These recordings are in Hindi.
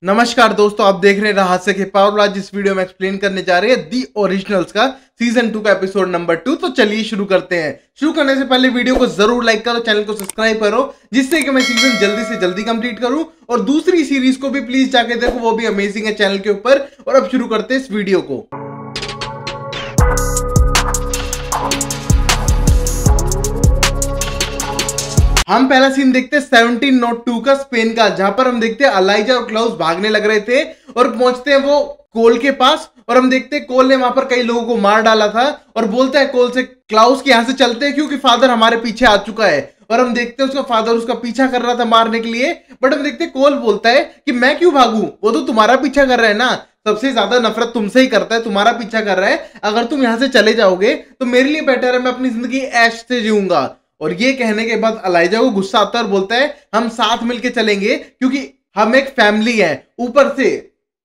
नमस्कार दोस्तों, आप देख रहे हैं रहस्य के पावर। आज इस वीडियो में एक्सप्लेन करने जा रहे हैं दी ओरिजिनल्स का सीजन 2 का एपिसोड नंबर 2। तो चलिए शुरू करते हैं। शुरू करने से पहले वीडियो को जरूर लाइक करो, चैनल को सब्सक्राइब करो, जिससे कि मैं सीजन जल्दी से जल्दी कंप्लीट करूं। और दूसरी सीरीज को भी प्लीज जाके देखो, वो भी अमेजिंग है चैनल के ऊपर। और अब शुरू करते हैं इस वीडियो को। हम पहला सीन देखते हैं 1702 का स्पेन का, जहां पर हम देखते हैं अलाइजा और क्लाउस भागने लग रहे थे और पहुंचते हैं वो कोल के पास। और हम देखते हैं कोल ने वहां पर कई लोगों को मार डाला था और बोलता है कोल से, क्लाउस के यहां से चलते हैं क्योंकि फादर हमारे पीछे आ चुका है। और हम देखते हैं उसका फादर उसका पीछा कर रहा था मारने के लिए, बट हम देखते हैं कोल बोलता है कि मैं क्यों भागू, वो तो तुम्हारा पीछा कर रहा है ना, सबसे ज्यादा नफरत तुमसे ही करता है, तुम्हारा पीछा कर रहा है। अगर तुम यहां से चले जाओगे तो मेरे लिए बेटर है, मैं अपनी जिंदगी ऐश से जीऊंगा। और ये कहने के बाद अलाइजा को गुस्सा आता है और बोलता है हम साथ मिलके चलेंगे क्योंकि हम एक फैमिली है। ऊपर से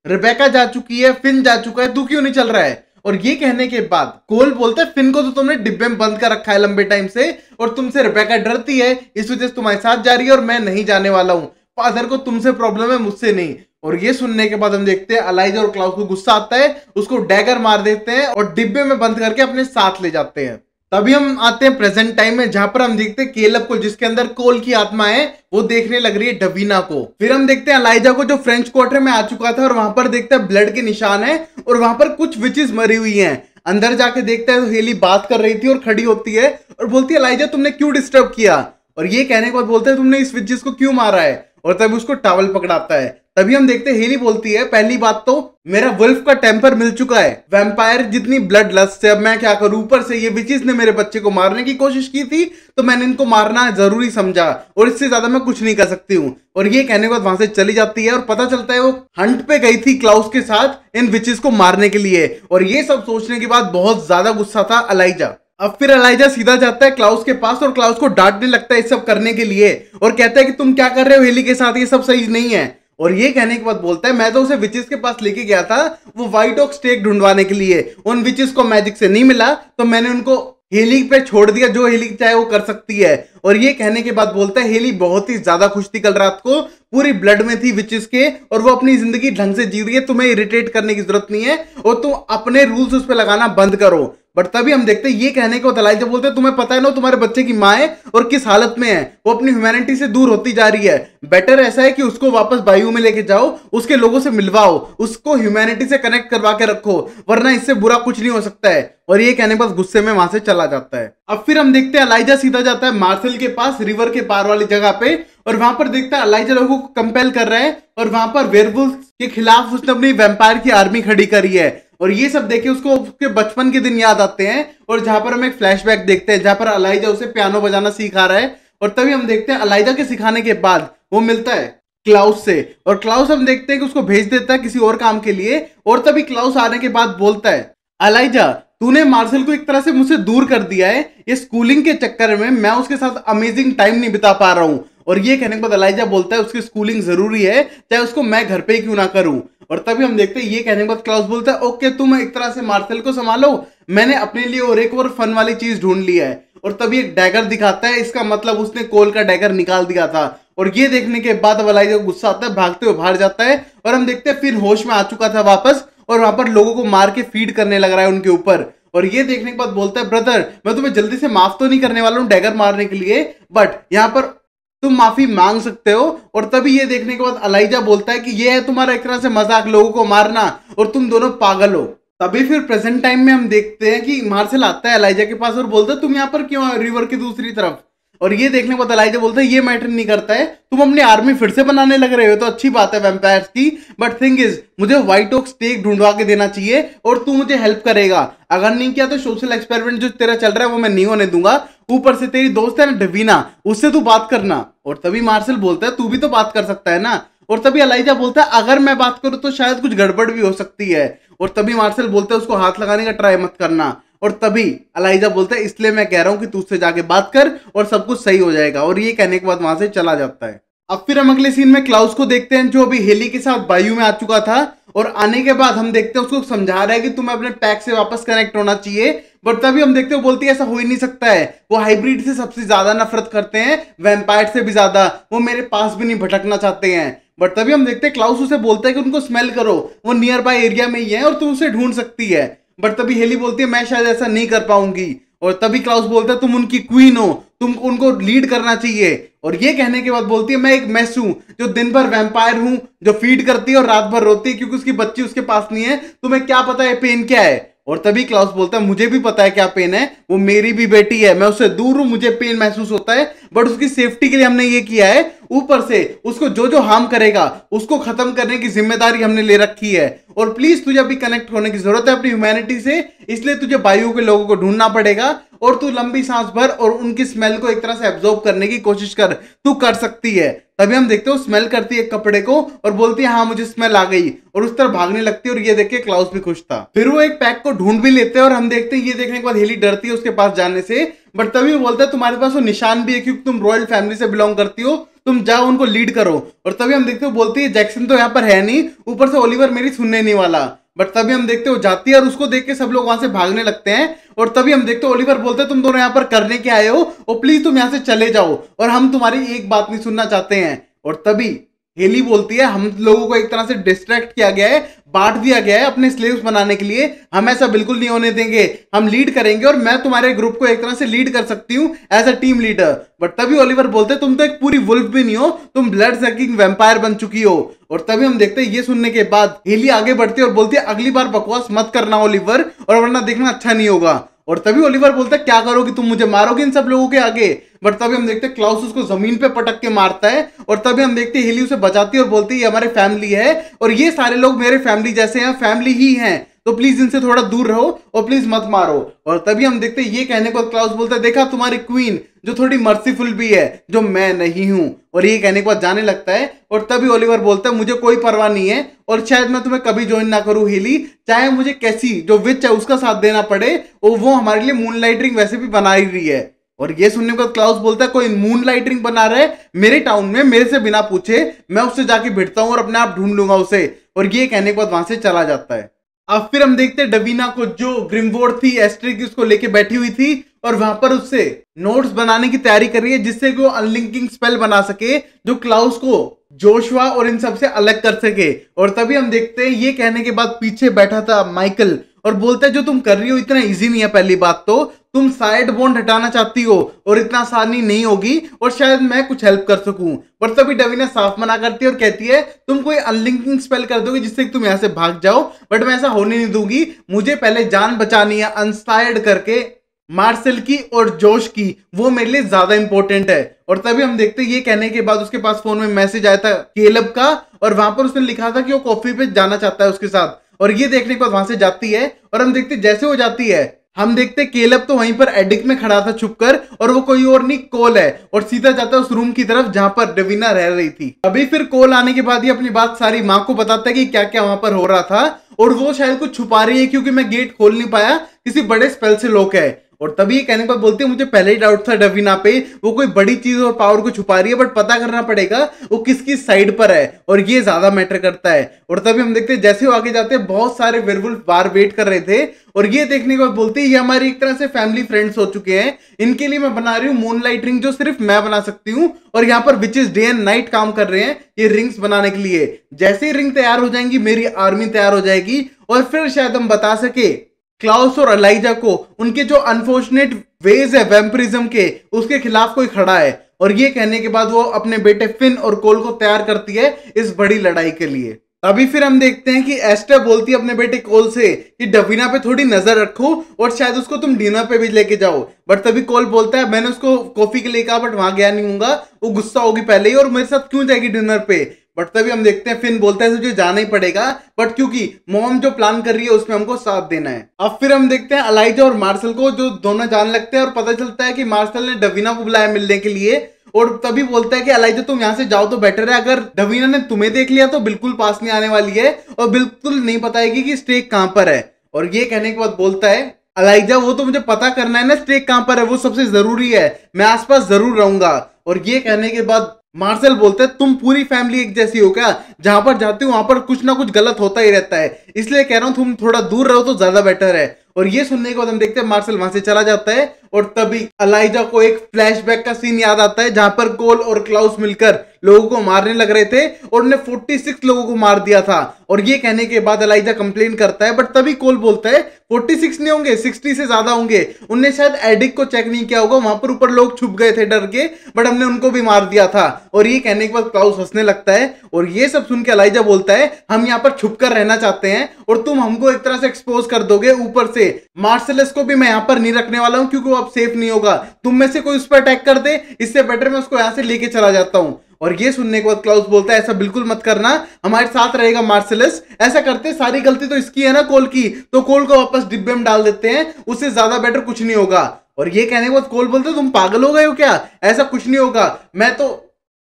रिबेका जा चुकी है, फिन जा चुका है, तू क्यों नहीं चल रहा है। और ये कहने के बाद कोल बोलता है फिन को तो तुमने डिब्बे में बंद कर रखा है लंबे टाइम से, और तुमसे रिबेका डरती है, इस वजह से तुम्हारे साथ जा रही है और मैं नहीं जाने वाला हूं। फादर को तुमसे प्रॉब्लम है, मुझसे नहीं। और ये सुनने के बाद हम देखते हैं अलाइजा और क्लाउस को गुस्सा आता है, उसको डैगर मार देते हैं और डिब्बे में बंद करके अपने साथ ले जाते हैं। तभी हम आते हैं प्रेजेंट टाइम में, जहां पर हम देखते हैं केलब को, जिसके अंदर कोल की आत्मा है, वो देखने लग रही है डवीना को। फिर हम देखते हैं अलाइजा को, जो फ्रेंच क्वार्टर में आ चुका था, और वहां पर देखते हैं ब्लड के निशान है और वहां पर कुछ विचेस मरी हुई हैं। अंदर जाके देखते हैं तो हेली बात कर रही थी और खड़ी होती है और बोलती है अलाइजा तुमने क्यों डिस्टर्ब किया। और ये कहने के बाद बोलते हैं तुमने इस विचेस को क्यों मारा है, और तभी उसको टॉवल पकड़ाता है। तभी हम देखते हैं हेली बोलती है पहली बात तो मेरा वुल्फ का टेम्पर मिल चुका है, वैम्पायर जितनी ब्लड लस्ट से, अब मैं क्या करूं। ऊपर से ये विचेस ने मेरे बच्चे को मारने की कोशिश की थी तो मैंने इनको मारना जरूरी समझा और इससे ज्यादा मैं कुछ नहीं कर सकती हूँ। और ये कहने के बाद वहां से चली जाती है और पता चलता है वो हंट पे गई थी क्लाउस के साथ इन विचेस को मारने के लिए। और ये सब सोचने के बाद बहुत ज्यादा गुस्सा था अलाइजा। अब फिर अलाइजा सीधा जाता है क्लाउस के पास और क्लाउस को डांटने लगता है इस सब करने के लिए, और कहता है कि तुम क्या कर रहे हो हेली के साथ, ये सब सही नहीं है। और ये कहने के बाद बोलता है मैं तो उसे विचेस के पास लेके गया था वो व्हाइट ऑक स्टेक ढूंढवाने के लिए, उन विचेस को मैजिक से नहीं मिला तो मैंने उनको हेली पे छोड़ दिया, जो हेली चाहे वो कर सकती है। और ये कहने के बाद बोलता है हेली बहुत ही ज्यादा खुश थी कल रात को, पूरी ब्लड में थी विचेस के, और वो अपनी जिंदगी ढंग से जी रही है, तुम्हें इरिटेट करने की जरूरत नहीं है और तुम अपने रूल्स उस पर लगाना बंद करो। बट तभी हम देखते हैं ये कहने को अलाइजा बोलते हैं तुम्हें पता है ना तुम्हारे बच्चे की माँ है और किस हालत में है, वो अपनी ह्यूमैनिटी से दूर होती जा रही है। बेटर ऐसा है कि उसको वापस बायू में लेके जाओ, उसके लोगों से मिलवाओ, उसको ह्यूमैनिटी से कनेक्ट करवा के रखो, वरना इससे बुरा कुछ नहीं हो सकता है। और ये कहने बस गुस्से में वहां से चला जाता है। अब फिर हम देखते हैं अलाइजा सीधा जाता है मार्सेल के पास, रिवर के पार वाली जगह पे, और वहां पर देखता है अलाइजा लोगों को कंपेल कर रहा है और वहां पर वेयरवुल्फ के खिलाफ उसने अपनी वैम्पायर की आर्मी खड़ी करी है। और ये सब देखे उसको उसके बचपन के दिन याद आते हैं, और जहां पर हम एक फ्लैशबैक देखते हैं जहां पर अलाइजा उसे पियानो बजाना सिखा रहा है। और तभी हम देखते हैं अलाइजा के सिखाने के बाद वो मिलता है क्लाउस से, और क्लाउस हम देखते हैं कि उसको भेज देता है किसी और काम के लिए। और तभी क्लाउस आने के बाद बोलता है अलाइजा तूने मार्सेल को एक तरह से मुझसे दूर कर दिया है, ये स्कूलिंग के चक्कर में मैं उसके साथ अमेजिंग टाइम नहीं बिता पा रहा हूं। और ये कहने के बाद अलाइजा बोलता है उसकी स्कूलिंग जरूरी है, चाहे उसको मैं घर पे ही क्यों ना करूं। और तभी हम देखते हैं ये कहने के बाद क्लाउस बोलता है ओके तुम एक तरह से मार्सेल को संभालो, मैंने अपने लिए और एक और फन वाली चीज ढूंढ ली है। और तभी एक डैगर दिखाता है, इसका मतलब उसने कोल का डैगर निकाल दिया था। और ये देखने के बाद अब अलाइजा को गुस्सा आता है, भागते हुए बाहर जाता है। और हम देखते हैं फिर होश में आ चुका था वापस, और वहां पर लोगों को मार के फीड करने लग रहा है उनके ऊपर। और ये देखने के बाद बोलता है ब्रदर मैं तुम्हें जल्दी से माफ तो नहीं करने वाला हूँ डैगर मारने के लिए, बट यहाँ पर तुम माफी मांग सकते हो। और तभी ये देखने के बाद अलाइजा बोलता है कि ये है तुम्हारा एक तरह से मजाक, लोगों को मारना, और तुम दोनों पागल हो। तभी फिर प्रेजेंट टाइम में हम देखते हैं कि मार्सेल आता है अलाइजा के पास और बोलता है तुम यहाँ पर क्यों रिवर की दूसरी तरफ। और ये देखने के बाद अलाइजा बोलता है ये मैटर नहीं करता है, तुम अपनी आर्मी फिर से बनाने लग रहे हो तो अच्छी बात है वैम्पायर्स की, बट थिंग इज मुझे व्हाइट ऑक स्टेक ढूंढवा के देना चाहिए और तू मुझे हेल्प करेगा। अगर नहीं किया तो सोशल एक्सपेरिमेंट जो तेरा चल रहा है वो मैं नहीं होने दूंगा। ऊपर से तेरी दोस्त है ना डवीना, उससे तू बात करना। और तभी मार्सेल बोलता है तू भी तो बात कर सकता है ना। और तभी अलाइजा बोलता है अगर मैं बात करूं तो शायद कुछ गड़बड़ भी हो सकती है। और तभी मार्सेल बोलता है उसको हाथ लगाने का ट्राई मत करना। और तभी अलाइजा बोलता है इसलिए मैं कह रहा हूं कि तू उससे जाके बात कर और सब कुछ सही हो जाएगा। और ये कहने के बाद वहां से चला जाता है। अब फिर हम अगले सीन में क्लाउस को देखते हैं जो अभी हेली के साथ बायू में आ चुका था, और आने के बाद हम देखते हैं उसको समझा रहा है कि तुम्हें अपने पैक से वापस कनेक्ट होना चाहिए। बट तभी हम देखते हैं बोलती है ऐसा हो ही नहीं सकता है, वो हाइब्रिड से सबसे ज्यादा नफरत करते हैं, वैम्पायर से भी ज्यादा, वो मेरे पास भी नहीं भटकना चाहते हैं। बट तभी हम देखते हैं क्लाउस उसे बोलता है कि उनको स्मेल करो, वो नियर बाय एरिया में ही है और तुम उसे ढूंढ सकती है। बट तभी हेली बोलती है मैं शायद ऐसा नहीं कर पाऊंगी। और तभी क्लाउस बोलता है तुम उनकी क्वीन हो, तुम उनको लीड करना चाहिए। और ये कहने के बाद बोलती है मैं एक मैस हूं जो दिन भर वैम्पायर हूं, जो फीड करती है और रात भर रोती है क्योंकि उसकी बच्ची उसके पास नहीं है, तुम्हें क्या पता है पेन क्या है। और तभी क्लाउस बोलता है मुझे भी पता है क्या पेन है, वो मेरी भी बेटी है, मैं उससे दूर हूं, मुझे पेन महसूस होता है, बट उसकी सेफ्टी के लिए हमने ये किया है। ऊपर से उसको जो जो हार्म करेगा उसको खत्म करने की जिम्मेदारी हमने ले रखी है। और प्लीज तुझे अभी कनेक्ट होने की जरूरत है अपनी ह्यूमैनिटी से, इसलिए तुझे बायो के लोगों को ढूंढना पड़ेगा और तू लंबी सांस भर और उनकी स्मेल को एक तरह से एब्जॉर्ब करने की कोशिश कर, तू कर सकती है। तभी हम देखते हो स्मेल करती है कपड़े को और बोलती है हाँ मुझे स्मेल आ गई, और उस तरह भागने लगती है। और ये देख के क्लाउस भी खुश था। फिर वो एक पैक को ढूंढ भी लेते हैं और हम देखते हैं ये देखने के बाद हेली डरती है उसके पास जाने से। बट तभी वो बोलता है तुम्हारे पास वो निशान भी है क्योंकि तुम रॉयल फैमिली से बिलोंग करती हो, तुम जाओ उनको लीड करो। और तभी हम देखते हो बोलती है जैक्सन तो यहाँ पर है नहीं, ऊपर से ओलिवर मेरी सुनने नहीं वाला। बट तभी हम देखते हो जाती है और उसको देख के सब लोग वहां से भागने लगते हैं। और तभी हम देखते हो ओलिवर बोलते हैं तुम दोनों यहाँ पर करने के आए हो और प्लीज तुम यहाँ से चले जाओ और हम तुम्हारी एक बात नहीं सुनना चाहते हैं। और तभी हेली बोलती है हम लोगों को एक तरह से डिस्ट्रैक्ट किया गया है, बांट दिया गया है अपने स्लेव्स बनाने के लिए, हम ऐसा बिल्कुल नहीं होने देंगे, हम लीड करेंगे और मैं तुम्हारे ग्रुप को एक तरह से लीड कर सकती हूँ as a team leader. But तभी ओलिवर बोलते तुम तो एक पूरी वुल्फ भी नहीं हो, तुम ब्लड सकिंग वैम्पायर बन चुकी हो। और तभी हम देखते हैं ये सुनने के बाद हेली आगे बढ़ती है और बोलती है अगली बार बकवास मत करना ओलिवर, और वरना देखना अच्छा नहीं होगा। और तभी ओलिवर बोलता है क्या करोगी तुम, मुझे मारोगे इन सब लोगों के आगे। बट तभी हम देखते हैं क्लाउस उसको जमीन पे पटक के मारता है। और तभी हम देखते हैं हेली उसे बचाती है और बोलती है ये हमारे फैमिली है और ये सारे लोग मेरे फैमिली जैसे हैं, फैमिली ही हैं, तो प्लीज इनसे थोड़ा दूर रहो और प्लीज मत मारो। और तभी हम देखते हैं ये कहने को क्लाउस बोलता है देखा तुम्हारी क्वीन जो थोड़ी मर्सीफुल भी है, जो मैं नहीं हूं। और ये कहने के बाद जाने लगता है। और तभी ओलिवर बोलता है मुझे कोई परवाह नहीं है और शायद मैं तुम्हें कभी ज्वाइन ना करूं हेली, चाहे मुझे कैसी जो विच है उसका साथ देना पड़े, और वो हमारे लिए मून लाइटिंग वैसे भी बना ही रही है। और ये सुनने के बाद क्लाउस बोलता है कोई मून लाइटिंग बना रहा है मेरे टाउन में, मेरे से बिना पूछे, मैं उससे जाके भिड़ता हूं और अपने आप ढूंढ लूंगा उसे। और ये कहने के बाद वहां से चला जाता है। अब फिर हम देखते हैं डवीना को जो ग्रिमवोर्ड थी एस्ट्री की उसको लेके बैठी हुई थी और वहां पर उससे नोट्स बनाने की तैयारी कर रही है जिससे कि वो अनलिंकिंग स्पेल बना सके जो क्लाउस को जोशुआ और इन सब से अलग कर सके। और तभी हम देखते हैं ये कहने के बाद पीछे बैठा था माइकल और बोलता है जो तुम कर रही हो इतना इजी नहीं है, पहली बात तो तुम साइड बॉन्ड हटाना चाहती हो और इतना आसानी नहीं होगी और शायद मैं कुछ हेल्प कर सकूं। पर तभी डवीना साफ मना करती है और कहती है तुम कोई अनलिंकिंग स्पेल कर दोगे जिससे तुम यहां से भाग जाओ, बट मैं ऐसा होने नहीं दूंगी, मुझे पहले जान बचानी है अनसाइड करके मार्सेल की और जोश की, वो मेरे लिए ज्यादा इंपॉर्टेंट है। और तभी हम देखते हैं ये कहने के बाद उसके पास फोन में मैसेज आया था केलब का और वहां पर उसने लिखा था कि वो कॉफी पे जाना चाहता है उसके साथ। और ये देखने के बाद वहां से जाती है और हम देखते जैसे वो जाती है हम देखते केलब तो वहीं पर एडिक में खड़ा था छुपकर और वो कोई और नहीं कोल है और सीधा जाता है उस रूम की तरफ जहां पर डवीना रह रही थी। अभी फिर कोल आने के बाद ही अपनी बात सारी माँ को बताता है कि क्या क्या वहां पर हो रहा था और वो शायद कुछ छुपा रही है क्योंकि मैं गेट खोल नहीं पाया, किसी बड़े स्पेल से लॉक है। और तभी ये कहने पर बोलती है मुझे पहले ही डाउट था डवीना पे, वो कोई बड़ी चीज और पावर को छुपा रही है, बट पता करना पड़ेगा वो किसकी साइड पर है और ये ज्यादा मैटर करता है। और तभी हम देखते हैं जैसे वो आगे जाते हैं बहुत सारे वेयरवुल्फ बाहर वेट कर रहे थे और ये देखने के बाद बोलती है ये हमारी एक तरह से फैमिली फ्रेंड्स हो चुके हैं, इनके लिए मैं बना रही हूँ मून लाइट रिंग जो सिर्फ मैं बना सकती हूँ और यहाँ पर विचेस डे एंड नाइट काम कर रहे हैं ये रिंग्स बनाने के लिए। जैसे ही रिंग तैयार हो जाएंगी मेरी आर्मी तैयार हो जाएगी और फिर शायद हम बता सके क्लाउस और एलाइजा को उनके जो अनफॉर्चुनेट वेज है वैम्पिरिज्म के उसके खिलाफ कोई खड़ा है। और ये कहने के बाद वो अपने बेटे फिन और कोल को तैयार करती है इस बड़ी लड़ाई के लिए। अभी फिर हम देखते हैं कि एस्टर बोलती है अपने बेटे कोल से कि डवीना पे थोड़ी नजर रखो और शायद उसको तुम डिनर पे भी लेके जाओ। बट तभी कोल बोलता है मैंने उसको कॉफी के लिए कहा बट वहां गया नहीं हूंगा, वो गुस्सा होगी पहले ही और मेरे साथ क्यों जाएगी डिनर पे। बट तभी हम देखते हैं फिन बोलता है तुझे जाना ही पड़ेगा बट क्योंकि मॉम जो प्लान कर रही है उसमें हमको साथ देना है। अब फिर हम देखते हैं एलाइजा और मार्शल को जो दोनों जान लगते हैं और पता चलता है कि मार्शल ने डवीना को बुलाया मिलने के लिए और तभी बोलता है कि एलाइजा तुम यहाँ से जाओ तो बेटर है, अगर डवीना ने तुम्हें देख लिया तो बिल्कुल पास नहीं आने वाली है और बिल्कुल नहीं बताएगी कि स्टेक कहां पर है। और ये कहने के बाद बोलता है एलाइजा वो तो मुझे पता करना है ना स्टेक कहां पर है, वो सबसे जरूरी है, मैं आसपास जरूर रहूंगा। और ये कहने के बाद मार्शल बोलते हैं तुम पूरी फैमिली एक जैसी हो क्या, जहां पर जाती हो वहां पर कुछ ना कुछ गलत होता ही रहता है, इसलिए कह रहा हूं तुम थोड़ा दूर रहो तो ज्यादा बेटर है। और ये सुनने के बाद हम देखते हैं मार्शल वहां से चला जाता है और तभी अलाइजा को एक फ्लैशबैक का सीन याद आता है जहां पर कोल और क्लाउस मिलकर लोगों को मारने लग रहे थे और उन्हें 46 लोगों को मार दिया था। और ये कहने के बाद अलाइजा कंप्लेन करता है, बट तभी कोल बोलता है 46 नहीं होंगे, 60 से ज्यादा होंगे। उनने शायद एडिक को चेक नहीं किया होगा, वहां पर ऊपर लोग छुप गए थे डर के, बट हमने उनको भी मार दिया था। और ये कहने के बाद क्लाउस हंसने लगता है और ये सब सुन के अलाइजा बोलता है हम यहाँ पर छुप कर रहना चाहते हैं और तुम हमको एक तरह से एक्सपोज कर दोगे ऊपर से। मार्सेलस को भी मैं यहाँ पर नहीं रखने वाला हूँ क्योंकि वो अब सेफ नहीं होगा, तुम में से कोई उस पर अटैक कर दे, इससे बेटर मैं उसको यहाँ से लेके चला जाता हूँ। और ये सुनने के बाद क्लाउस बोलता है ऐसा बिल्कुल मत करना, हमारे साथ रहेगा मार्सेलस। ऐसा करते सारी गलती तो इसकी है ना कोल की, तो कोल को वापस डिब्बे में डाल देते हैं, उससे ज्यादा बेटर कुछ नहीं होगा। और ये कहने के बाद कोल बोलते तुम पागल हो गए हो क्या, ऐसा कुछ नहीं होगा, मैं तो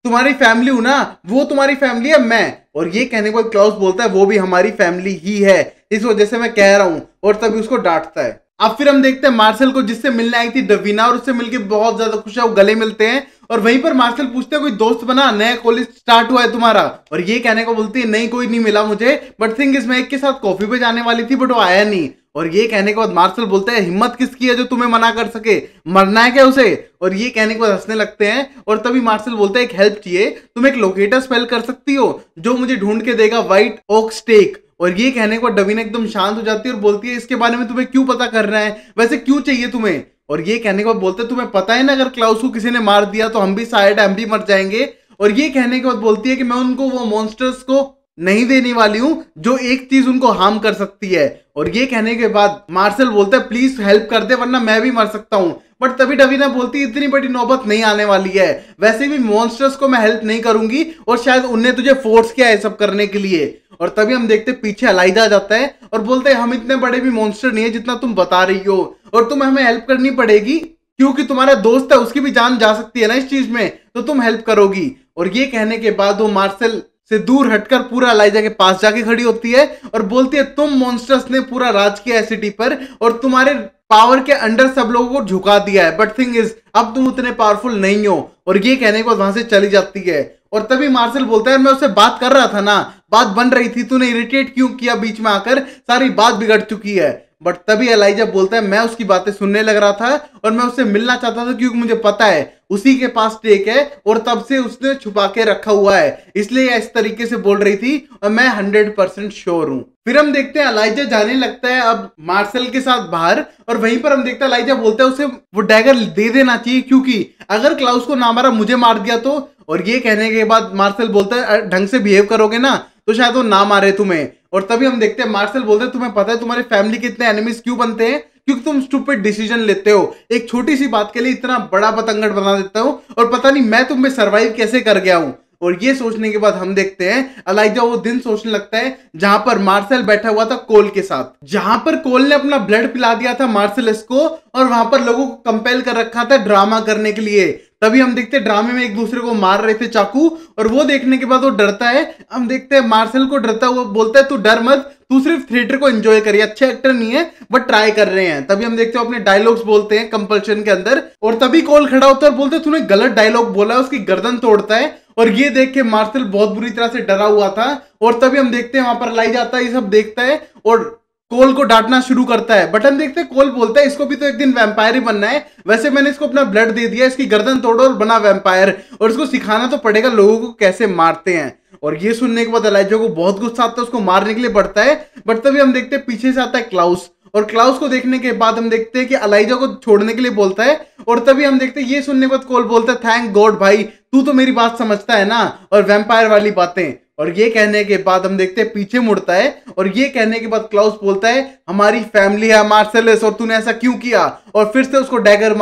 तुम्हारी फैमिली हूं ना, वो तुम्हारी फैमिली है मैं। और ये कहने के बाद क्लाउस बोलता है वो भी हमारी फैमिली ही है, इस वजह से मैं कह रहा हूं। और तभी उसको डांटता है। अब फिर हम देखते हैं मार्सेल को जिससे मिलने आई थी डवीना, और उससे मिलकर बहुत ज्यादा खुश है, वो गले मिलते हैं। और वहीं पर मार्सेल पूछते हैं कोई दोस्त बना, नया कॉलेज स्टार्ट हुआ है तुम्हारा। और ये कहने को बोलती है नहीं कोई नहीं मिला मुझे, बट थिंग इसमें एक के साथ कॉफी पे जाने वाली थी बट वो आया नहीं। और ये कहने के बाद मार्सेल बोलता है हिम्मत किसकी है जो तुम्हें मना कर सके, मरना है क्या उसे। और ये कहने के बाद हंसने लगते हैं। और तभी मार्सेल बोलता है एक हेल्प चाहिए, तुम एक लोकेटर स्पेल कर सकती हो जो मुझे ढूंढ के देगा व्हाइट ओक स्टेक। और ये कहने के बाद डवीना एकदम शांत हो जाती है और बोलती है इसके बारे में तुम्हें क्यों पता करना है, वैसे क्यों चाहिए तुम्हें। और ये कहने के बाद बोलते हैं तुम्हें पता है ना अगर क्लाउस को किसी ने मार दिया तो हम भी शायद हम भी मर जाएंगे। और ये कहने के बाद बोलती है कि मैं उनको वो मॉन्स्टर्स को नहीं देने वाली हूं जो एक चीज उनको हार्म कर सकती है। और ये कहने के बाद मार्सेल बोलता है प्लीज हेल्प कर दे वरना मैं भी मर सकता हूं। बट तभी डवीना बोलती है इतनी बड़ी नौबत नहीं आने वाली है, वैसे भी मॉन्स्टर्स को मैं हेल्प नहीं करूंगी और शायद उनने तुझे फोर्स किया है सब करने के लिए। और तभी हम देखते पीछे अलाइजा आ जाता है और बोलते हैं हम इतने बड़े भी मॉन्स्टर नहीं है जितना तुम बता रही हो, और तुम्हें हमें हेल्प करनी पड़ेगी क्योंकि तुम्हारा दोस्त है, उसकी भी जान जा सकती है ना इस चीज में, तो तुम हेल्प करोगी। और ये कहने के बाद वो मार्सेल से दूर हटकर पूरा अलाइजा के पास जाके खड़ी होती है और बोलती है तुम मॉन्स्टर्स ने पूरा राज किया है सिटी पर और तुम्हारे पावर के अंडर सब लोगों को झुका दिया है, बट थिंग इज अब तुम उतने पावरफुल नहीं हो। और ये कहने के बाद वहां से चली जाती है। और तभी मार्सेल बोलता है मैं उससे बात कर रहा था ना, बात बन रही थी, तूने इरिटेट क्यों किया बीच में आकर, सारी बात बिगड़ चुकी है। बट तभी एलाइजा बोलता है मैं उसकी बातें सुनने लग रहा था और मैं उससे मिलना चाहता था क्योंकि मुझे पता है उसी के पास स्टेक है और तब से उसने छुपा के रखा हुआ है, इसलिए इस तरीके से बोल रही थी और मैं 100% श्योर हूं। फिर हम देखते हैं एलाइजा जाने लगता है अब मार्सेल के साथ बाहर, और वहीं पर हम देखते हैं एलाइजा बोलता है उसे वो डैगर दे देना चाहिए क्योंकि अगर क्लाउस को ना मारा मुझे मार दिया तो। और ये कहने के बाद मार्सेल बोलता है ढंग से बिहेव करोगे ना तो शायद वो ना मारे तुम्हें। और तभी हम देखते हैं मार्सेल बोलते हैं तुम्हें पता है तुम्हारे फैमिली के इतने एनिमीज क्यों बनते हैं, क्योंकि तुम स्टूपिड डिसीजन लेते हो, एक छोटी सी बात के लिए इतना बड़ा पतंगड़ बना देता हो और पता नहीं मैं तुम में सर्वाइव कैसे कर गया हूं। और ये सोचने के बाद हम देखते हैं एलाइजा वो दिन सोचने लगता है जहां पर मार्सेल बैठा हुआ था कोल के साथ, जहां पर कोल ने अपना ब्लड पिला दिया था मार्सेलस को और वहां पर लोगों को कंपेल कर रखा था ड्रामा करने के लिए। तभी हम देखते हैं ड्रामे में एक दूसरे को मार रहे थे चाकू, और वो देखने के बाद वो डरता है। हम देखते हैं मार्सेल को डरता हुआ बोलता है तू डर मत, तू सिर्फ थिएटर को एंजॉय करिए, अच्छे एक्टर नहीं है बट ट्राई कर रहे हैं। तभी हम देखते हैं अपने डायलॉग्स बोलते हैं कंपल्शन के अंदर, और तभी कोल खड़ा होता है और बोलते तूने गलत डायलॉग बोला है, उसकी गर्दन तोड़ता है। और ये देख के मार्सेल बहुत बुरी तरह से डरा हुआ था। और तभी हम देखते हैं वहां पर लाई जाता है, ये सब देखता है और कोल को डांटना शुरू करता है। बट हम देखते हैं कोल बोलता है इसको भी तो एक दिन वैम्पायर ही बनना है, वैसे मैंने इसको अपना ब्लड दे दिया, इसकी गर्दन तोड़ो और बना वैम्पायर, और इसको सिखाना तो पड़ेगा लोगों को कैसे मारते हैं। और ये सुनने के बाद एलाइजा को बहुत गुस्सा आता है, उसको मारने के लिए बढ़ता है। बट तभी हम देखते हैं पीछे से आता है क्लाउस, और क्लाउस को देखने के बाद हम देखते हैं कि एलाइजा को छोड़ने के लिए बोलता है। और तभी हम देखते हैं ये सुनने के बाद कोल बोलता है थैंक गॉड भाई तू तो मेरी बात समझता है ना, और वैम्पायर वाली बातें। और ये कहने के बाद हम देखते हैं पीछे मुड़ता है, और ये कहने के बाद क्लाउस बोलता है हमारी फैमिली है मार्सेलस और तूने ऐसा क्यों किया, और फिर से उसको डैगर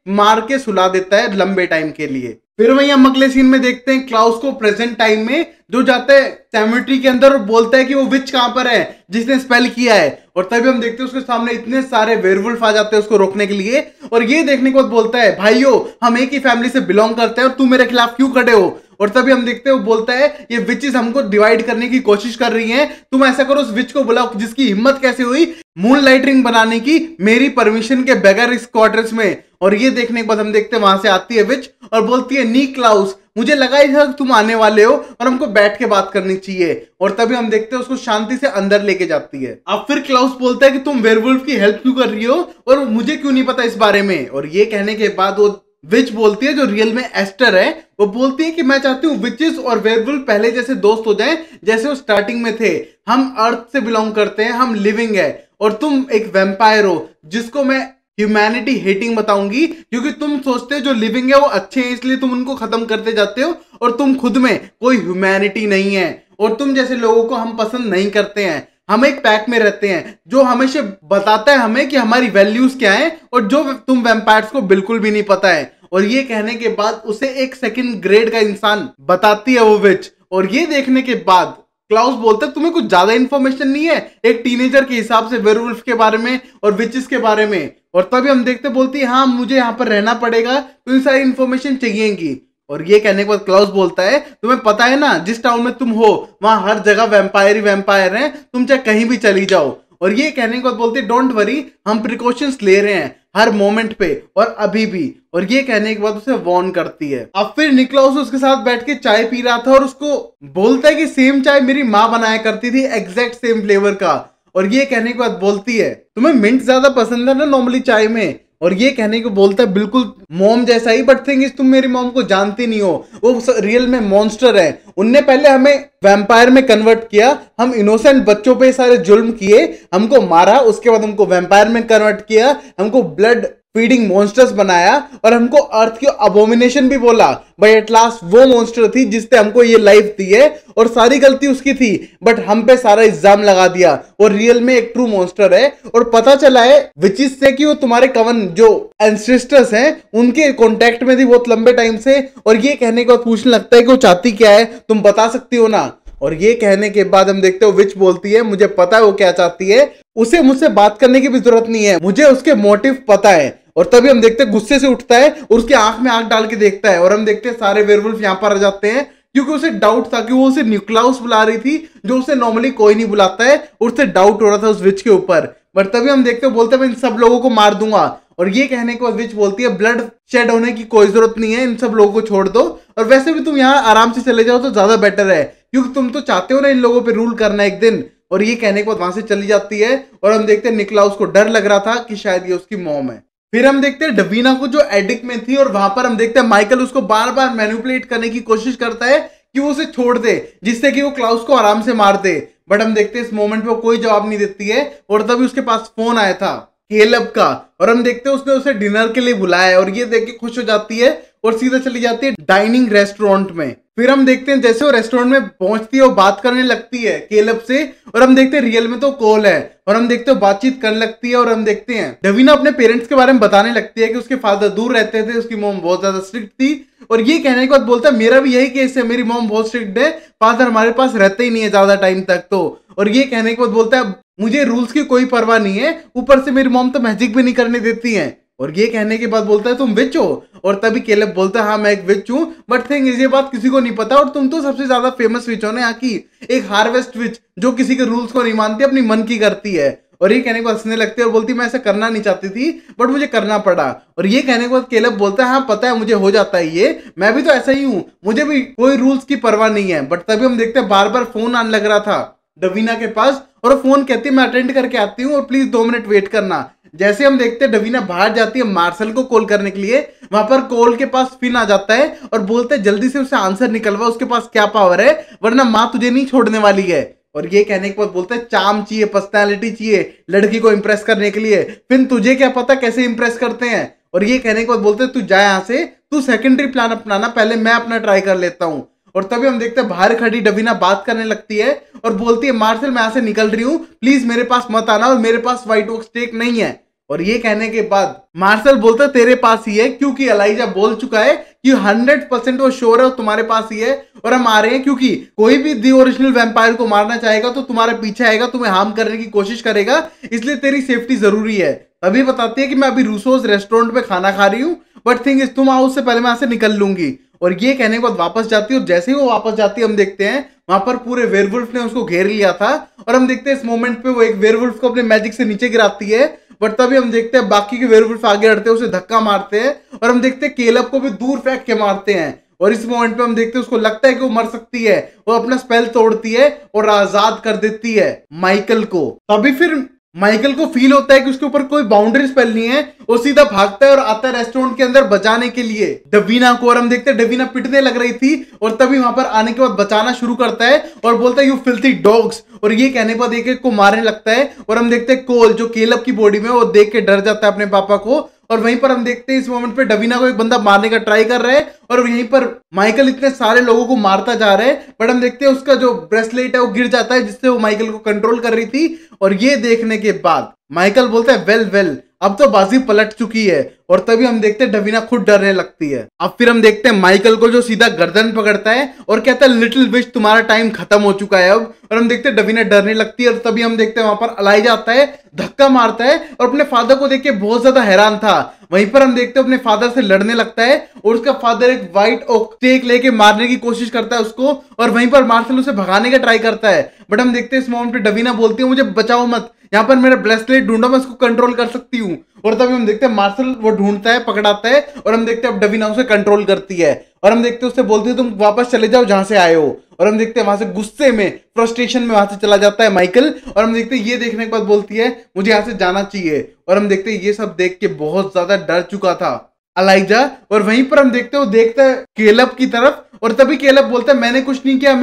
मार के सुला देता है लंबे टाइम के लिए। फिर वहीं हम अगले सीन में देखते हैं क्लाउस को प्रेजेंट टाइम में, जो जाता है सेमेट्री के अंदर और बोलता है कि वो विच कहां पर है जिसने स्पेल किया है। और तभी हम देखते हैं उसके सामने इतने सारे वेयरवुल्फ आ जाते हैं उसको रोकने के लिए, और ये देखने के बाद बोलता है भाइयों हम एक ही फैमिली से बिलोंग करते हैं और तुम मेरे खिलाफ क्यों खड़े हो। और तभी हम देखते हैं वो बोलता है ये विचेस हमको डिवाइड करने की कोशिश कर रही हैं, तुम ऐसा करो उस विच को बुलाओ जिसकी हिम्मत कैसे हुई मून लाइट रिंग बनाने की मेरी परमिशन के बगैर इस क्वार्टर्स में। और ये देखने के बाद हम देखते हैं वहां से आती है विच और बोलती है निक्लाउस, मुझे लगा ही था कि तुम आने वाले हो और हमको बैठ के बात करनी चाहिए। और तभी हम देखते हैं उसको शांति से अंदर लेके जाती है। अब फिर क्लाउस बोलता है कि तुम वेयरवुल्फ की हेल्प क्यों कर रही हो और मुझे क्यों नहीं पता इस बारे में। और ये कहने के बाद वो विच बोलती है, जो रियल में एस्टर है, वो बोलती है कि मैं चाहती हूँ विचेस और वेयरवुल्फ पहले जैसे दोस्त हो जाएं जैसे वो स्टार्टिंग में थे। हम अर्थ से बिलोंग करते हैं, हम लिविंग है और तुम एक वैम्पायर हो जिसको मैं ह्यूमैनिटी हेटिंग बताऊंगी, क्योंकि तुम सोचते हो जो लिविंग है वो अच्छे हैं इसलिए तुम उनको खत्म करते जाते हो और तुम खुद में कोई ह्यूमैनिटी नहीं है और तुम जैसे लोगों को हम पसंद नहीं करते हैं। हम एक पैक में रहते हैं जो हमेशा बताता है हमें कि हमारी वैल्यूज क्या है और जो तुम वैम्पायर्स को बिल्कुल भी नहीं पता है। और ये कहने के बाद उसे एक सेकंड ग्रेड का इंसान बताती है वो विच। और ये देखने के बाद क्लाउस बोलता है तुम्हें कुछ ज्यादा इंफॉर्मेशन नहीं है एक टीनेजर के हिसाब से वेयरवुल्फ के बारे में और विचेस के बारे में। और तभी हम देखते बोलती है हाँ मुझे यहाँ पर रहना पड़ेगा तो इन सारी इंफॉर्मेशन चाहिएगी। और ये कहने के बाद क्लाउस बोलता है तुम्हें पता है ना जिस टाउन में तुम हो वहां हर जगह वैम्पायर ही वैम्पायर हैं, तुम चाहे कहीं भी चली जाओ। और ये कहने के बाद बोलते हैं डोंट वरी, हम प्रिकॉशंस ले रहे हैं हर मोमेंट पे और अभी भी। और ये कहने के बाद उसे वार्न करती है। अब फिर निक्लाउस उसके साथ बैठ के चाय पी रहा था और उसको बोलता है कि सेम चाय मेरी माँ बनाया करती थी, एग्जैक्ट सेम फ्लेवर का। और ये कहने के बाद बोलती है तुम्हें मिंट ज्यादा पसंद है ना नॉर्मली चाय में। और ये कहने को बोलता है बिल्कुल मॉम जैसा ही, बट थिंग इज तुम मेरी मॉम को जानती नहीं हो, वो रियल में मॉन्स्टर है। उनने पहले हमें वैम्पायर में कन्वर्ट किया, हम इनोसेंट बच्चों पे सारे जुल्म किए, हमको मारा, उसके बाद हमको वैम्पायर में कन्वर्ट किया, हमको ब्लड फीडिंग मॉन्स्टर्स बनाया और हमको अर्थ की अबोमिनेशन भी बोला। बट एट लास्ट वो मॉन्स्टर थी जिसने हमको ये लाइफ दी है और सारी गलती उसकी थी, बट हम पे सारा इल्जाम लगा दिया और रियल में एक ट्रू मॉन्स्टर है। और पता चला है विचेस से कि वो तुम्हारे कवन जो एंसेस्टर्स हैं उनके कांटेक्ट में थी बहुत लंबे टाइम से। और ये कहने के बाद पूछने लगता है कि वो चाहती क्या है, तुम बता सकती हो ना। और ये कहने के बाद हम देखते हो विच बोलती है मुझे पता है वो क्या चाहती है, उसे मुझसे बात करने की भी जरूरत नहीं है, मुझे उसके मोटिव पता है। और तभी हम देखते हैं गुस्से से उठता है और उसकी आंख में आंख डाल के देखता है और हम देखते हैं सारे वेयरवुल्फ यहाँ पर आ जाते हैं, क्योंकि उसे डाउट था कि वो उसे निक्लाउस बुला रही थी जो उसे नॉर्मली कोई नहीं बुलाता है और उसे डाउट हो रहा था उस विच के ऊपर। बट तभी हम देखते हैं बोलते हैं मैं इन सब लोगों को मार दूंगा। और ये कहने के बाद विच बोलती है ब्लड शेड होने की कोई जरूरत नहीं है, इन सब लोगों को छोड़ दो और वैसे भी तुम यहाँ आराम से चले जाओ तो ज्यादा बेटर है, क्योंकि तुम तो चाहते हो ना इन लोगों पे रूल करना एक दिन। और ये कहने के बाद वहां से चली जाती है और हम देखते हैं निक्लाउस को डर लग रहा था कि शायद ये उसकी मॉम है। फिर हम देखते हैं डवीना को जो एडिक में थी और वहां पर हम देखते हैं माइकल उसको बार बार मैनिपुलेट करने की कोशिश करता है कि वो उसे छोड़ दे जिससे कि वो क्लाउस को आराम से मार दे। बट हम देखते हैं इस मोमेंट पे वो कोई जवाब नहीं देती है और तभी उसके पास फोन आया था केलब का और हम देखते हैं उसने उसे डिनर के लिए बुलाया है और ये देख के खुश हो जाती है और सीधा चली जाती है डाइनिंग रेस्टोरेंट में। फिर हम देखते हैं जैसे वो रेस्टोरेंट में पहुंचती है वो बात करने लगती है केलब से और हम देखते हैं रियल में तो कोल है और हम देखते हैं बातचीत करने लगती है। और हम देखते हैं डवीना अपने पेरेंट्स के बारे में बताने लगती है कि उसके फादर दूर रहते थे, उसकी मॉम बहुत ज्यादा स्ट्रिक्ट थी। और ये कहने के बाद बोलता है मेरा भी यही केस है, मेरी मॉम बहुत स्ट्रिक्ट है, फादर हमारे पास रहते ही नहीं है ज्यादा टाइम तक तो। और ये कहने के बाद बोलता है मुझे रूल्स की कोई परवाह नहीं है, ऊपर से मेरी मॉम तो मैजिक भी नहीं करने देती है। और ये कहने के बाद बोलता है तुम विच हो। और तभी केलब बोलता है हाँ मैं एक विच हूँ, बट थिंग इज ये बात किसी को नहीं पता और तुम तो सबसे ज्यादा फेमस विच हो ना यहाँ की, एक हार्वेस्ट विच जो किसी के रूल्स को नहीं मानती, अपनी मन की करती है। और ये कहने के बाद हंसने लगती है और बोलती मैं ऐसा करना नहीं चाहती थी बट मुझे करना पड़ा। और ये कहने के बाद केलब बोलता है हाँ पता है मुझे हो जाता है ये, मैं भी तो ऐसा ही हूँ, मुझे भी कोई रूल्स की परवाह नहीं है। बट तभी हम देखते हैं बार बार फोन आने लग रहा था डवीना के पास और वो फोन कहती है मैं अटेंड करके आती हूँ और प्लीज 2 मिनट वेट करना। जैसे हम देखते हैं डवीना बाहर जाती है मार्शल को कॉल करने के लिए, वहां पर कॉल के पास फिन आ जाता है और बोलता है जल्दी से उसे आंसर निकलवा, उसके पास क्या पावर है वरना माँ तुझे नहीं छोड़ने वाली है। और ये कहने के बाद बोलता है चार्म चाहिए, पर्सनैलिटी चाहिए लड़की को इंप्रेस करने के लिए, फिर तुझे क्या पता कैसे इंप्रेस करते हैं। और ये कहने के बाद बोलते हैं तू जा यहाँ से, तू सेकेंडरी प्लान अपनाना, पहले मैं अपना ट्राई कर लेता हूँ। और तभी हम देखते हैं बाहर खड़ी डवीना बात करने लगती है और बोलती है मार्शल मैं यहाँ से निकल रही हूँ, प्लीज मेरे पास मत आना और मेरे पास व्हाइट ओक स्टेक नहीं है। और ये कहने के बाद मार्शल बोलता है तेरे पास ही है, क्योंकि एलाइजा बोल चुका है कि 100% वो श्योर है तुम्हारे पास ही है और हम आ रहे हैं, क्योंकि कोई भी दी ओरिजिनल वैम्पायर को मारना चाहेगा तो तुम्हारे पीछे आएगा, तुम्हें हार्म करने की कोशिश करेगा, इसलिए तेरी सेफ्टी जरूरी है। तभी बताती है कि मैं अभी रूसोस रेस्टोरेंट में खाना खा रही हूँ, बट थिंग इज तुम आओ उससे पहले मैं यहाँ से निकल लूंगी। और ये कहने के बाद वापस जाती है और जैसे ही वो वापस जाती है हम देखते हैं वहां पर पूरे वेयरवुल्फ ने उसको घेर लिया था और हम देखते हैं इस मोमेंट पे वो एक वेयरवुल्फ को अपने मैजिक से नीचे गिराती है बट तभी हम देखते हैं बाकी के वेयरवुल्फ आगे बढ़ते हैं, उसे धक्का मारते हैं और हम देखते हैं केलब को भी दूर फेंक के मारते हैं। और इस मोमेंट पे हम देखते हैं उसको लगता है कि वो मर सकती है, वो अपना स्पेल तोड़ती है और आजाद कर देती है माइकल को। तभी फिर माइकल को फील होता है कि उसके ऊपर कोई बाउंड्री स्पेल नहीं है, वो सीधा भागता है और आता है रेस्टोरेंट के अंदर बचाने के लिए डवीना को। और हम देखते हैं डवीना पिटने लग रही थी और तभी वहां पर आने के बाद बचाना शुरू करता है और बोलता है यू फिल्थी डॉग्स, और ये कहने पर देख के को मारने लगता है। और हम देखते हैं कोल जो केलब की बॉडी में, वो देख के डर जाता है अपने पापा को। और वहीं पर हम देखते हैं इस मोमेंट पे डवीना को एक बंदा मारने का ट्राई कर रहा है और यहीं पर माइकल इतने सारे लोगों को मारता जा रहा है, बट हम देखते हैं उसका जो ब्रेसलेट है वो गिर जाता है जिससे वो माइकल को कंट्रोल कर रही थी। और ये देखने के बाद माइकल बोलता है वेल वेल, अब तो बाजी पलट चुकी है। और तभी हम देखते हैं डवीना खुद डरने लगती है। अब फिर हम देखते हैं माइकल को जो सीधा गर्दन पकड़ता है और कहता है लिटिल विश तुम्हारा टाइम खत्म हो चुका है अब। और हम देखते हैं डवीना डरने लगती है और तभी हम देखते हैं वहां पर अलाइजा आता है, धक्का मारता है और अपने फादर को देख के बहुत ज्यादा हैरान था। वहीं पर हम देखते हैं अपने फादर से लड़ने लगता है और उसका फादर एक व्हाइट ओक स्टेक लेके मारने की कोशिश करता है उसको, और वहीं पर मार्शल उसे भगाने का ट्राई करता है। बट हम देखते हैं इस मोमेंट पे डवीना बोलती है मुझे बचाओ मत, यहाँ पर मेरा ब्रेसलेट ढूंढो, मैं उसको कंट्रोल कर सकती हूँ। और तभी हम देखते हैं मार्शल वो ढूंढता है, पकड़ाता है और हम देखते हैं अब डवीना उसे कंट्रोल करती है। और हम देखते हैं उससे बोलती है तुम वापस चले जाओ जहां से आए हो। और हम देखते हैं वहां से गुस्से में, फ्रस्ट्रेशन में वहां से चला जाता है माइकल। और हम देखते हैं ये देखने के बाद बोलती है मुझे यहाँ से जाना चाहिए। और हम देखते हैं ये सब देख के बहुत ज्यादा डर चुका था अलाइजा। और वहीं पर हम देखते हैं वो देखता है केलब की तरफ और तभी केलब बोलता है मैंने कुछ नहीं किया,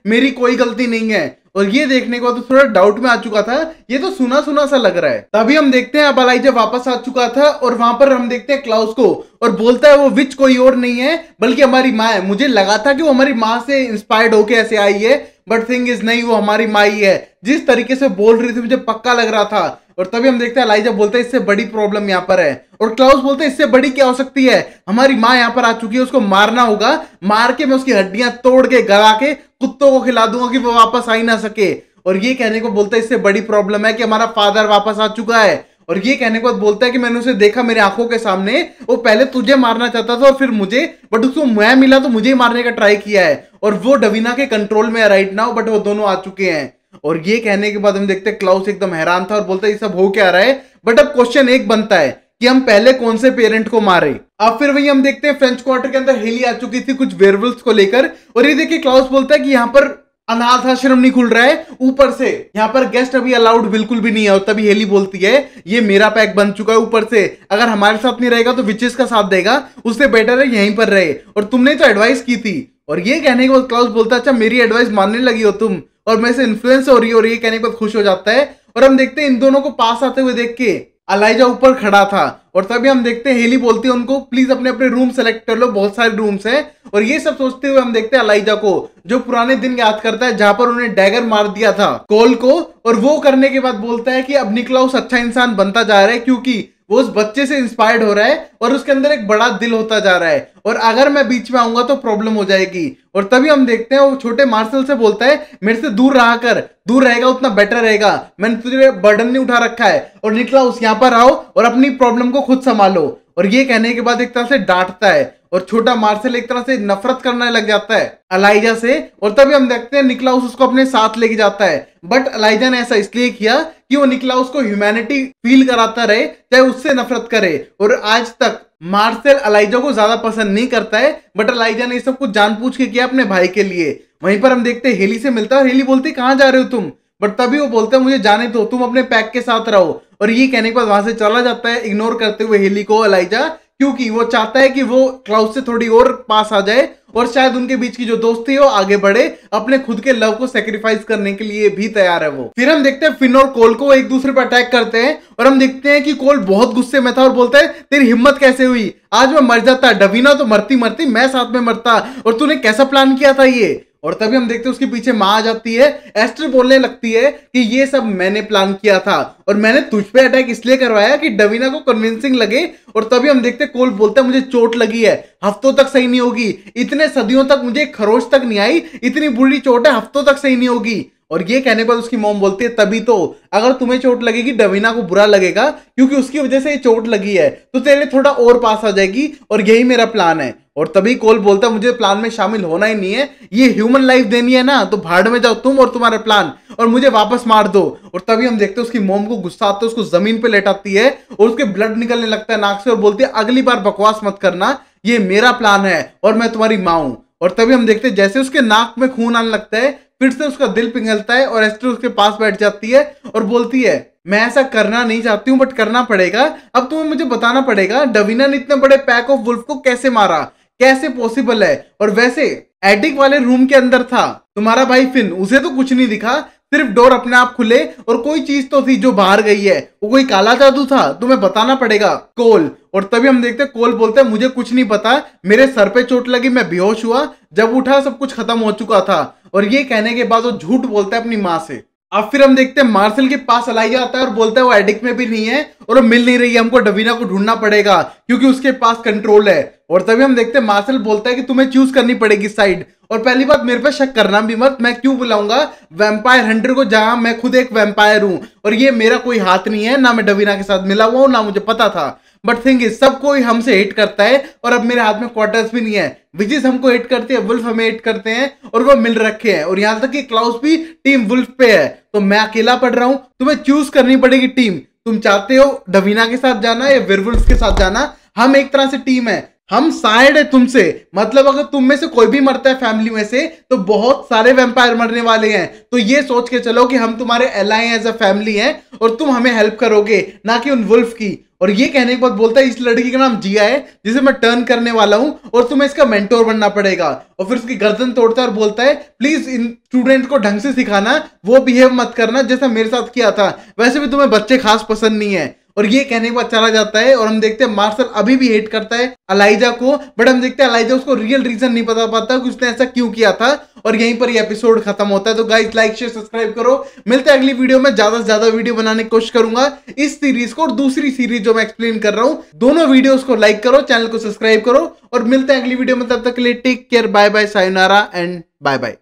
मेरी कोई गलती नहीं है। और ये देखने के बाद तो थोड़ा डाउट में आ चुका था, ये तो सुना सुना सा लग रहा है। तभी हम देखते हैं अब अलाइजा वापस आ चुका था और वहां पर हम देखते हैं क्लाउस को, और बोलता है वो विच कोई और नहीं है बल्कि हमारी माँ है। मुझे लगा था कि वो हमारी माँ से इंस्पायर्ड होके ऐसे आई है, बट थिंग इज नहीं, वो हमारी माँ ही है। जिस तरीके से बोल रही थी मुझे पक्का लग रहा था। और तभी हम देखते हैं अलाइजा बोलता है इससे बड़ी प्रॉब्लम यहाँ पर है, और क्लाउस बोलते हैं इससे बड़ी क्या हो सकती है, हमारी माँ यहाँ पर आ चुकी है, उसको मारना होगा, मार के मैं उसकी हड्डियां तोड़ के गला के कुत्तों को खिला दूंगा कि वो वापस आ ही ना सके। और ये कहने को बोलता है इससे बड़ी प्रॉब्लम है कि हमारा फादर वापस आ चुका है। और ये कहने के बाद बोलता है कि मैंने उसे देखा मेरे आंखों के सामने, वो पहले तुझे मारना चाहता था और फिर मुझे, बट उसको मैं मिला तो मुझे मारने का ट्राई किया है, और वो डवीना के कंट्रोल में है राइट नाउ, बट वो दोनों आ चुके हैं। और ये कहने के बाद हम देखते हैं क्लाउस एकदम हैरान था और बोलता है ये सब हो क्या रहा है। बट अब क्वेश्चन एक बनता है कि हम पहले कौन से पेरेंट को मारे। अब फिर वही हम देखते हैं फ्रेंच क्वार्टर के अंदर हेली आ चुकी थी कुछ वेयरवुल्व्स को लेकर, और ये देखिए क्लाउस बोलता है कि यहाँ पर अनाथ आश्रम नहीं खुल रहा है, ऊपर से यहाँ पर गेस्ट अभी अलाउड बिल्कुल भी नहीं है। और तभी हेली बोलती है ये मेरा पैक बन चुका है, ऊपर से अगर हमारे साथ नहीं रहेगा तो विचेस का साथ देगा, उससे बेटर है यहीं पर रहे, और तुमने तो एडवाइस की थी। और ये कहने के बाद क्लाउस बोलता है अच्छा मेरी एडवाइस मानने लगी हो तुम, और मैं से इन्फ्लुएंस हो रही हो। और ये कहने के बाद खुश हो जाता है। और हम देखते हैं इन दोनों को पास आते हुए देख के अलाइजा ऊपर खड़ा था, और तभी हम देखते हैं हेली बोलती है उनको प्लीज अपने अपने रूम सेलेक्ट कर लो, बहुत सारे रूम्स हैं। और ये सब सोचते हुए हम देखते हैं अलाइजा को जो पुराने दिन याद करता है जहां पर उन्हें डैगर मार दिया था कोल को, और वो करने के बाद बोलता है कि अब निकलाउस अच्छा इंसान बनता जा रहा है क्योंकि वो उस बच्चे से इंस्पायर्ड हो रहा है और उसके अंदर एक बड़ा दिल होता जा रहा है, और अगर मैं बीच में आऊंगा तो प्रॉब्लम हो जाएगी। और तभी हम देखते हैं वो छोटे मार्शल से बोलता है मेरे से दूर रहा कर, दूर रहेगा उतना बेटर रहेगा, मैंने तुझे बर्डन नहीं उठा रखा है, और निकलाउस यहाँ पर आओ और अपनी प्रॉब्लम को खुद संभालो। और ये कहने के बाद एक तरह से डांटता है और छोटा मार्शल एक तरह से नफरत करने लग जाता है अलाइजा से। और तभी हम देखते हैं निकलाउस उसको अपने साथ लेके जाता है, बट अलाइजा ने ऐसा इसलिए किया कि वो निकलाउस को ह्यूमैनिटी फील कराता रहे, चाहे उससे नफरत करे। और आज तक मार्शल अलाइजा को ज्यादा पसंद नहीं करता है, बट अलाइजा ने सब कुछ जानबूझ के किया अपने भाई के लिए। वहीं पर हम देखते हैं हेली से मिलता है और हेली बोलती कहाँ जा रहे हो तुम, बट तभी वो बोलता है मुझे जाने दो, तुम अपने पैक के साथ रहो। और ये कहने के बाद वहां से चला जाता है इग्नोर करते हुए हेली को अलाइजा, क्योंकि वो चाहता है कि वो क्लाउस से थोड़ी और पास आ जाए और शायद उनके बीच की जो दोस्ती है वो आगे बढ़े, अपने खुद के लव को सेक्रीफाइस करने के लिए भी तैयार है वो। फिर हम देखते हैं फिन और कोल को एक दूसरे पर अटैक करते हैं, और हम देखते हैं कि कोल बहुत गुस्से में था और बोलता है तेरी हिम्मत कैसे हुई, आज मैं मर जाता, डवीना तो मरती मरती मैं साथ में मरता, और तूने कैसा प्लान किया था ये। और तभी हम देखते हैं उसके पीछे माँ आ जाती है, एस्टर बोलने लगती है कि ये सब मैंने प्लान किया था और मैंने तुझ पे अटैक इसलिए करवाया कि डवीना को कन्विंसिंग लगे। और तभी हम देखते हैं कोल बोलता है मुझे चोट लगी है, हफ्तों तक सही नहीं होगी, इतने सदियों तक मुझे खरोच तक नहीं आई, इतनी बुरी चोट है हफ्तों तक सही नहीं होगी। और ये कहने पर उसकी मॉम बोलती है तभी तो, अगर तुम्हें चोट लगेगी डवीना को बुरा लगेगा क्योंकि उसकी वजह से ये चोट लगी है, तो तेरे थोड़ा और पास आ जाएगी और यही मेरा प्लान है। और तभी कोल बोलता है मुझे प्लान में शामिल होना ही नहीं है, ये ह्यूमन लाइफ देनी है ना तो भाड़ में जाओ तुम और तुम्हारा प्लान, और मुझे वापस मार दो। और तभी हम देखते हैं उसकी मॉम को गुस्सा आता है, उसको जमीन पे लेटाती है और उसके ब्लड निकलने लगता है नाक से और बोलती है अगली बार बकवास मत करना, ये मेरा प्लान है और मैं तुम्हारी माँ हूं। और तभी हम देखते हैं जैसे उसके नाक में खून आने लगता है फिर से उसका दिल पिघलता है और एस्टर उसके पास बैठ जाती है और बोलती है मैं ऐसा करना नहीं चाहती हूँ बट करना पड़ेगा, अब तुम्हें मुझे बताना पड़ेगा डवीना ने इतने बड़े पैक ऑफ वुल्फ को कैसे मारा, कैसे पॉसिबल है। और वैसे एटिक वाले रूम के अंदर था तुम्हारा भाई फिन, उसे तो कुछ नहीं दिखा, सिर्फ डोर अपने आप खुले और कोई चीज तो थी जो बाहर गई है, वो कोई काला जादू था, तुम्हें बताना पड़ेगा कोल। और तभी हम देखते हैं कोल बोलते हैं मुझे कुछ नहीं पता, मेरे सर पे चोट लगी, मैं बेहोश हुआ, जब उठा सब कुछ खत्म हो चुका था। और ये कहने के बाद वो झूठ बोलता है अपनी माँ से। अब फिर हम देखते हैं मार्शल के पास अलाइजा आता है और बोलता है वो एडिक में भी नहीं है और वो मिल नहीं रही है, हमको डवीना को ढूंढना पड़ेगा क्योंकि उसके पास कंट्रोल है। और तभी हम देखते हैं मार्शल बोलता है कि तुम्हें चूज करनी पड़ेगी साइड, और पहली बात मेरे पे शक करना भी मत, मैं क्यों बुलाऊंगा वैम्पायर हंटर को जहां मैं खुद एक वैम्पायर हूं और ये मेरा कोई हाथ नहीं है, ना मैं डवीना के साथ मिला हुआ हूं ना मुझे पता था। बट थिंग इज सब कोई हमसे हिट करता है और अब मेरे हाथ में क्वार्टर्स भी नहीं है, विचेस हमको हिट करती है, वुल्फ हमें हिट करते हैं और वो मिल रखे हैं, और यहां तक कि क्लाउस भी टीम वुल्फ पे है, तो मैं अकेला पड़ रहा हूं। तुम्हें चूज करनी पड़ेगी टीम, तुम चाहते हो डवीना के साथ जाना या वेयरवुल्फ के साथ जाना, हम एक तरह से टीम है, हम साइड है तुमसे, मतलब अगर तुम में से कोई भी मरता है फैमिली में से तो बहुत सारे वैम्पायर मरने वाले हैं, तो ये सोच के चलो कि हम तुम्हारे एलाई एज अ फैमिली हैं और तुम हमें हेल्प करोगे ना कि उन वुल्फ की। और ये कहने के बाद बोलता है इस लड़की का नाम जिया है जिसे मैं टर्न करने वाला हूं और तुम्हें इसका मेंटोर बनना पड़ेगा। और फिर उसकी गर्दन तोड़ता है और बोलता है प्लीज इन स्टूडेंट को ढंग से सिखाना, वो बिहेव मत करना जैसा मेरे साथ किया था, वैसे भी तुम्हें बच्चे खास पसंद नहीं है। और ये कहने के बाद चला जाता है और हम देखते हैं मार्शल अभी भी हेट करता है अलाइजा को, बट हम देखते हैं अलाइजा उसको रियल रीजन नहीं पता पाता कि उसने ऐसा क्यों किया था। और यहीं पर ये एपिसोड खत्म होता है। तो गाइस लाइक शेयर सब्सक्राइब करो, मिलते हैं अगली वीडियो में, ज्यादा से ज्यादा वीडियो बनाने की कोशिश करूंगा इस सीरीज को और दूसरी सीरीज जो मैं एक्सप्लेन कर रहा हूं, दोनों वीडियोस को लाइक करो, चैनल को सब्सक्राइब करो और मिलते हैं अगली वीडियो में। तब तक के लिए टेक केयर, बाय बाय, सायोनारा एंड बाय बाय।